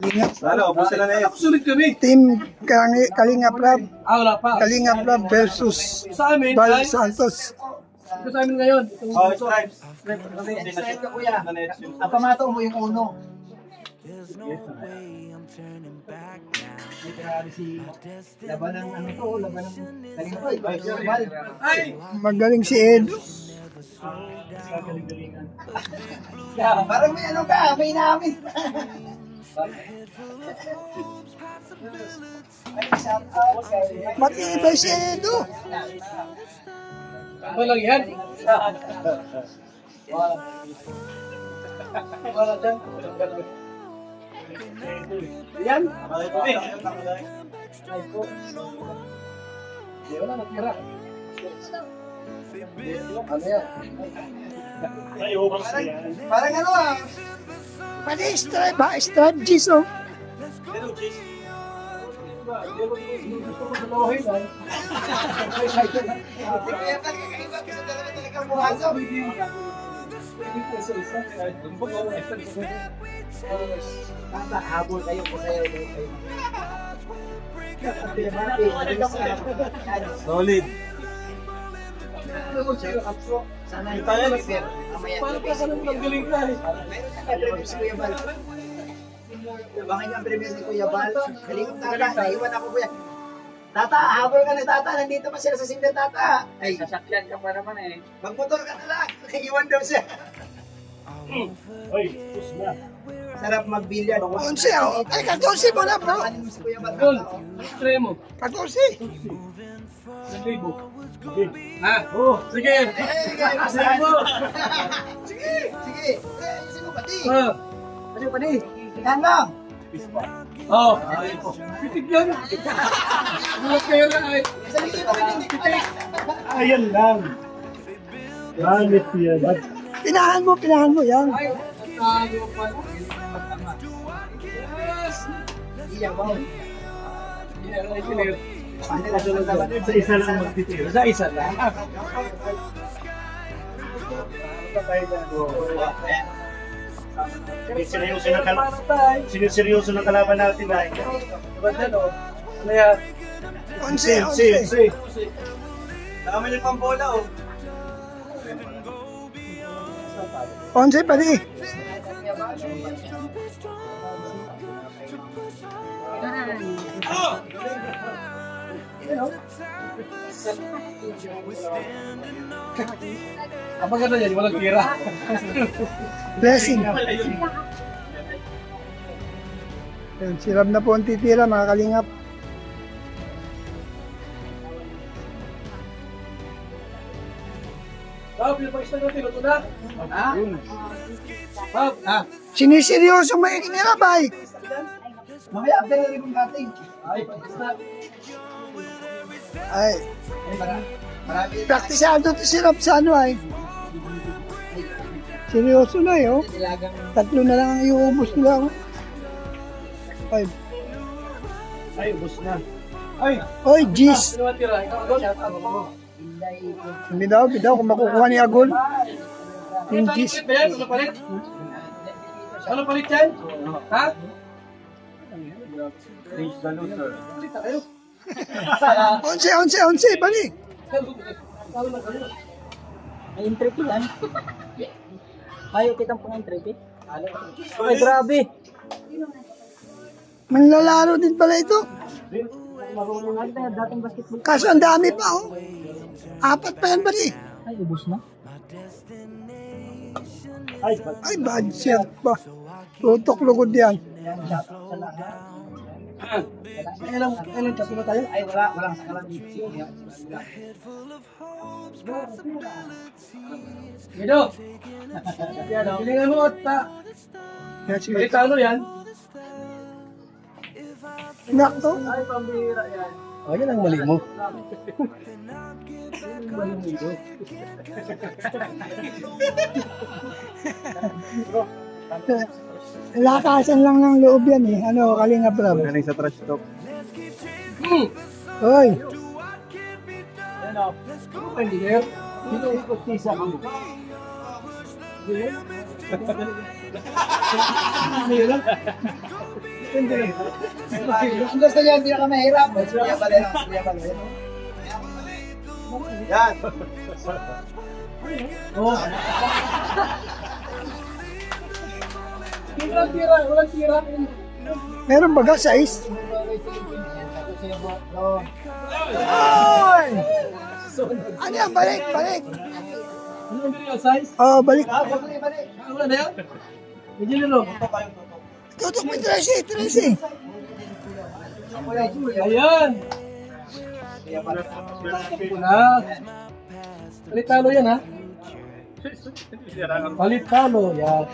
Ingat. Lalo, ubos na yan. Sulit kami. Team Kalinga Prab. Wala pa. Kalinga Prab versus Sa amin, Bal Santos. ito sa amin ngayon. Oh, stripes. Stripe ka kuya. Ang pamato mo yung uno. Laban ng ano to, laban ng Kalinga. Ay! Magaling si Edo. Parang may ano ka, may namin. Matibay si Edo. Ano lang yan? Wala dyan. Yan. Wala natira. Ano yan? Parang ano ah. Pati stripe ha, stripe G's oh. Habol kayo po sa'yo. Solid. Sana yung Tayo, Paano pa ka nang galing ka eh? meron si Kuya Bal. Abangan niyo ang premiere ni Kuya Bal. Galing tata, naiwan ako kuya. Tata, habol ka na tata. Nandito pa sila sa Sindan tata. Ay, sasakyan ka pa naman eh. Magmotor ka na lang. Naiwan daw siya. Oy, sus na. Sarap magbilyan. 11 oh. Ay, 14 mo na bro. Ano mo si Kuya Bal? Gol. Try mo. 14. Nagbibo. Ha? Oo. Sige. Sige mo. Sige, sige. Ayusin mo pati. Ah. Ano pati? Tingnan lang. Oo. Pitik yan. Bulat kayo na ay. Isa dito pa rin. Ayan lang. Ganit yan. Pinahan mo yan. Ay. Tayo pa. Yes. Iyan mo. Yan ay clear. Sa isa lang magtitira. Sa isa lang. Siniseryoso ng kalaban natin ay. Diba dyan o? Ano yan? 11. Naman yung pambola oh. 11 pati. Kapag ano yan, walang tira. Blessing. Yan, si Rab na po ang titira mga kalingap. Bob, yung pag-isa natin, luto na. Ha? Bob, ha? Siniseryoso mo yung kinirabay. Mamaya, after na rin yung cutting. Ay, pag-isa. Ay, Marami. praktisado to si Rab sa ano ay. Seryoso na eh oh. Nilagang 3 na lang ang iubos nila oh. 5. Ay, ubos na. Ay! Oy, G's. Sino ang tira? Ikaw, Gol? Hindi daw kung makukuha ni Agol. Yung G's. Palit ba yan? Ano palit? Ano palit yan? Ha? Change the loser. Palit na kayo. 11, balik. May entrepid yan. Ayaw kitang pang entrepid. Ay, grabe. Manlalaro din pala ito. Marunong na dating basketball. Kaso ang dami pa oh. 4 pa yan balik. Ay, ubos na. Ay, bad shot pa. Tutok lugod yan. Ilang taso na tayo? Ay, walang sakalan dito. Guido! Pilingan mo at Yan, sige. Balitano yan. Nakto. Ay, pambira yan. Oh, yan ang mali mo. Lakasan lang ng loob yan eh. Ano, Kalinga Prab. Galing sa trash talk. Hoy, Ano? Ano pa hindi kayo? Dito ikot tisa ka mo. Ano yun? Ang gusto niya, hindi na kami mahirap. Kuya Bal, ano? Kuya Bal, ano? Yan. Walang tira. Meron baga size? Ay! Ano yan? Balik, balik. Ano yung size? Oh, balik. Wala na yan? Medyo nilo. Tutok mo, Tracy, Tracy. Ayan! Wala. Palitalo yan, ha? Palitalo, yan.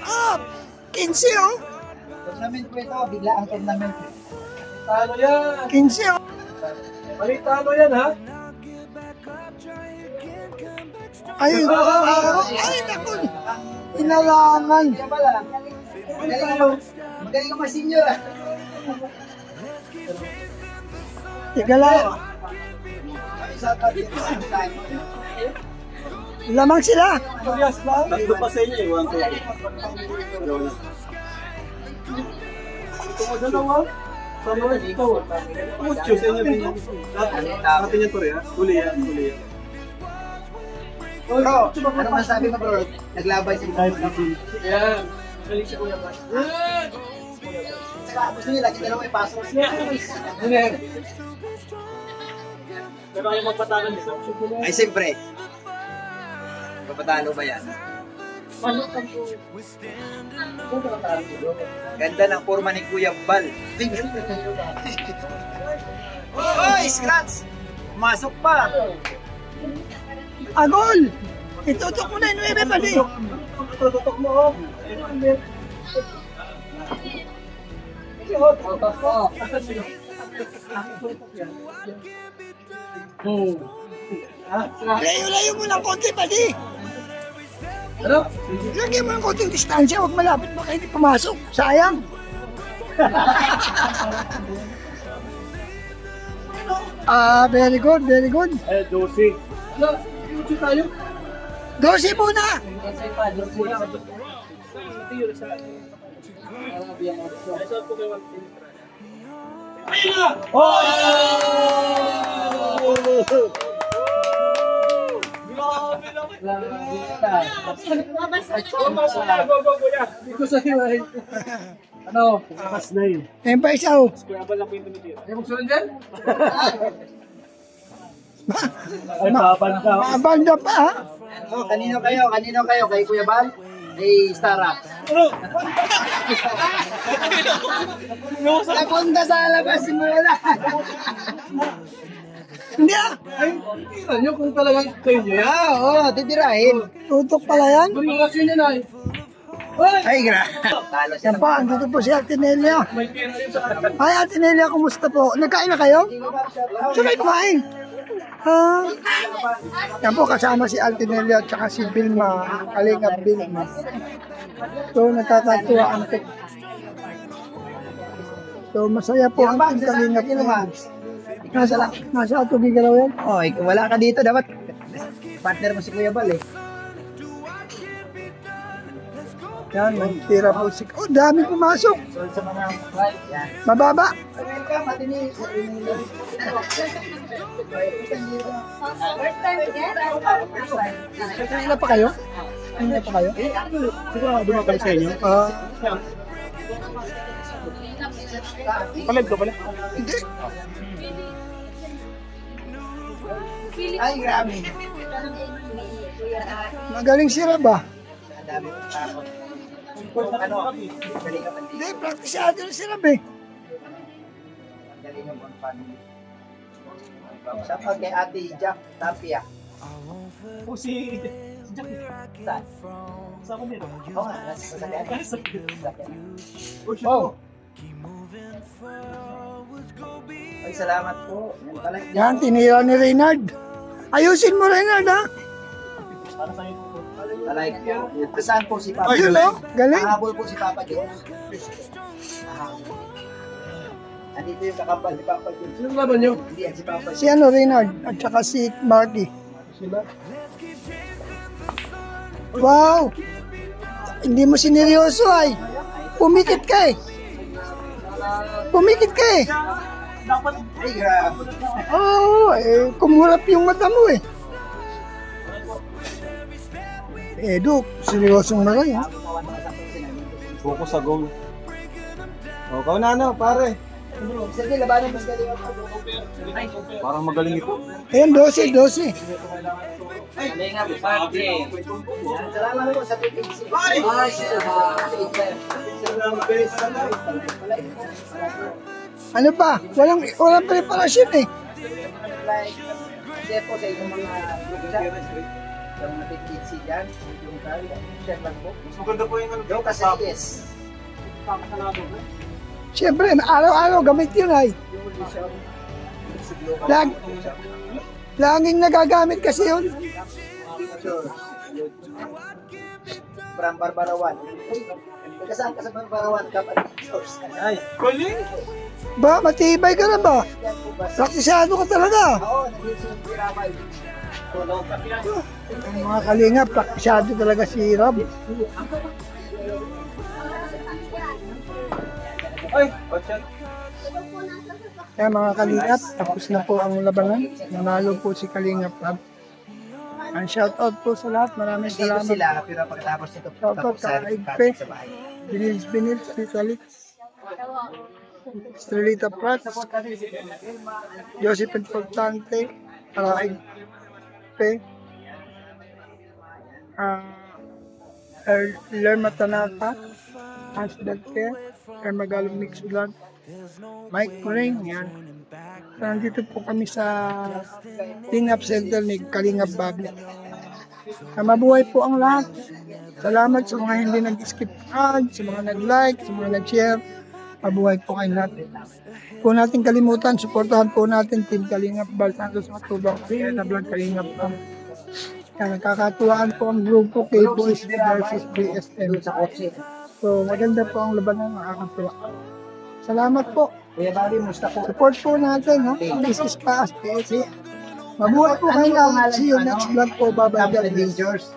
Ah, 15 oh. Tournament po ito, bigla ang tournament. Palitalo yan. 15 oh. Palitalo yan, ha? Ay, ay, naku. Inalangan. Kuya Bal, ah. Magaling ka ma-senior, ah. Tiga lang. Lamang sila. Tatlo pa sa inyo eh. 1, 2. Dalawa. Sama ito. Mucho sa inyo. Atin yan to rin ha. Huli yan. Bro, ano masabi mo bro? Naglaban si Kuya Bal. Yan. Galing si Kuya Bal. Yan! Saka gusto niya lagi dalawa ipasok. Yan. Pero ayaw magpatagan dito. Ay, siyempre. Papatalo ba yan? Ganda ng forma ni Kuya Bal. Oy, scratch! Masok pa! Agol. Itutok mo na yung 9 pali. Tutok mo, oh. Layo-layo mo ng konti pali. Ano? Lagyan mo ng konting distansya. Huwag malapit baka hindi pumasok. Sayang. Very good, very good. Eh, 12. Ano? Iuchi tayo? 12 muna. Ito sa hiway. Ano? Takas na yun. Ayun pa isa oh. Ayaw magsunod dyan? Ay, babanda. Mabanda pa ha. Oh, kanino kayo? Kay Kuya Bal? Kay Stara? Napunta sa labas simula. Hindi ah. Ay, tira nyo kung talagang kayo nyo yan. Oo, titirahin. Tutok pala yan. Ano yung rasyon yan ay? Ay! Ay, talo siya. Yan pa, andito po si Artinelia. May tira rin sa kanan. Ay, Artinelia, kumusta po? Nagkain na kayo? Sabay kumain. Yan po, kasama si Artinelia at saka si Vilma, Kalingap Vilma. So, nagkakatuwaan po. So, masaya po ang team Kalingap Vilma. Nasa ato gigalaw yan? Oh, wala ka dito. Dapat partner mo si Kuya Bal eh. Yan, nagtira po si... Oh, dami pumasok. So, sa mga... Yan. Mababa. Welcome, Ate Ni. First time together. Kanina pa kayo? Kanina pa kayo? Siguro dumapal sa inyo. Palag ka pala. Hindi. Ay, grabe. Magaling si Raba. Ang dami kong takot. Ano? Galing ka Hindi, practice natin si Raba eh. Galing ka pang family. Shoutout kay Ate Jack Tapia. O si Jack. Saan? Sama nila. Oo nga, nasa sakyan. Oh, Ay, salamat po. yan, tinira ni Reynard. Ayusin mo, Reynard, ha? Para sa inyo. Like po. Saan po si Papa? Yun, oh, galing. Nahabol po si Papa Jones. Andito yung kakapal ni Papa Jones. Sino laban nyo? Hindi yan si Papa Jones. Si ano, Reynard, at saka si Marky. Sila. Wow! Hindi mo sineryoso ay. Pumikit ka eh. Pumikit ka eh. Ay, grabe. Oo, kumurap yung mata mo eh. Duk, seryosong na kayo. Focus sa goal. O, kau na ano, pare. Sige, labanan mas galing ako. Parang magaling ito. Ayan, 12. Salamat po sa PPC. Ano pa? Walang preparasyon eh. Kasi po sa inyong mga yung mga PPC dyan, yung share lang po. Mas maganda po yung ano. Yung kasi yes. Siyempre, araw-araw gamit yun ay. Laging nagagamit kasi yun. From Barbarawan. Kasama ka sa Barbarawan, kapatid source. Ay, galing! Ba, matibay ka na ba? Yan po ba? Praktisado ka talaga. Oo, naging sinirabay. Ang mga kalinga, praktisado talaga si Rob. Ay, what's that? Kaya mga kalingap, tapos na po ang labanan. Nanalo po si Kalingap Rob. Ang shoutout po sa lahat. Maraming Dito salamat. sila, pero pagkatapos nito, Shoutout tapos sa kay sa bahay. Binils, Spitalit, Estrelita Prats, Joseph Importante, Araig Pe, Lerma Tanaka, Hans Dagke, Ermagalong Mixulan, Mike Ring, yan. Nandito po kami sa Lingap Center ni Kalingap Bablet. Mabuhay po ang lahat. Salamat sa mga hindi nag-skip ad, sa mga nag-like, sa mga nag-share. Mabuhay po kayo lahat. Po natin kalimutan, supportahan po natin Team Kalingap Bal Santos Matubang na Vlog Kalingap Bal. Nagkakatuwaan po ang grupo K-Boys versus BSM. So maganda po ang labanan, nakakatuwa. Salamat po. Kuya Bali, musta po? Support po natin, ha? This is Paas PSC. Mabuhay po kayo na. See you next vlog po. Bye-bye. Avengers.